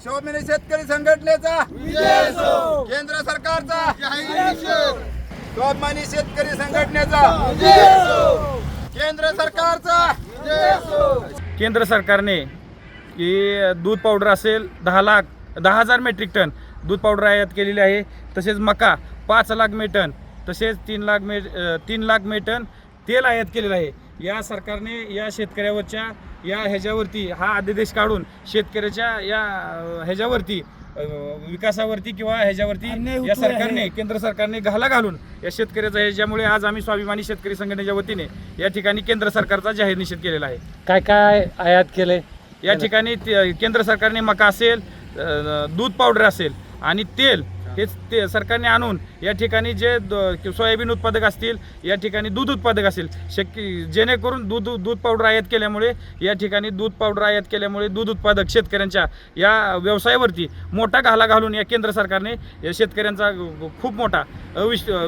स्वाभिमानी शेतकरी संघटनेचा केंद्र सरकारचा स्वाभिमानी शेतकरी संघटनेचा केंद्र सरकारचा केंद्र सरकारने की दूध पावडर असेल 10,000 मेट्रिक टन दूध पावडर आयात केलेली आहे. तसेच मका 5 लाख मेटन तसेच 3 लाख मेटन तेल आयात केलेलं आहे. या सरकारने या शेतकऱ्यावरच्या या ह्याच्यावरती हा अध्यादेश काढून शेतकऱ्याच्या या ह्याच्यावरती विकासावरती किंवा ह्याच्यावरती या सरकारने केंद्र सरकारने घाला घालून या शेतकऱ्याचा ह्याच्यामुळे आज आम्ही स्वाभिमानी शेतकरी संघटनेच्या वतीने या ठिकाणी केंद्र सरकारचा जाहीर निषेध केलेला आहे. काय काय आयात केले या ठिकाणी केंद्र सरकारने मका असेल, दूध पावडर असेल आणि तेल हेच ते सरकारने आणून या ठिकाणी जे सोयाबीन उत्पादक असतील, या ठिकाणी दूध उत्पादक असेल जेणेकरून दूध पावडर आयात केल्यामुळे या ठिकाणी दूध पावडर आयात केल्यामुळे दूध उत्पादक शेतकऱ्यांच्या या व्यवसायावरती मोठा घाला घालून या केंद्र सरकारने या शेतकऱ्यांचा खूप मोठा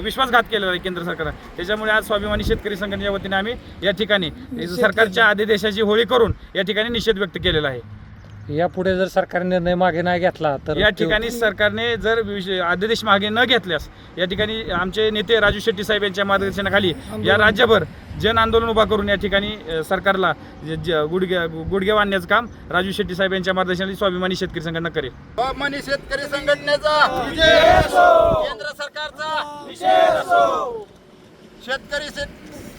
विश्वासघात केलेला आहे केंद्र सरकारने. त्याच्यामुळे आज स्वाभिमानी शेतकरी संघटनेच्या वतीने आम्ही या ठिकाणी सरकारच्या आदेशाची होळी करून या ठिकाणी निषेध व्यक्त केलेला आहे. यापुढे जर सरकारने निर्णय मागे नाही घेतला तर या ठिकाणी सरकारने जर आदेश मागे न घेतल्यास या ठिकाणी आमचे नेते राजू शेट्टी साहेब यांच्या मार्गदर्शनाखाली या राज्यभर जन आंदोलन उभा करून या ठिकाणी सरकारला गुडघे बांधण्याचं काम राजू शेट्टी साहेब यांच्या मार्गदर्शनाखाली स्वाभिमानी शेतकरी संघटना करेल. स्वाभिमानी शेतकरी संघटनेचा केंद्र सरकारचा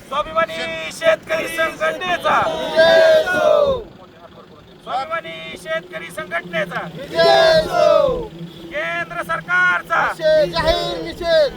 स्वाभिमानी शेतकरी संघटनेचा स्वाभिमानी शेतकरी संघटनेचा केंद्र सरकारचा जाहीर निषेध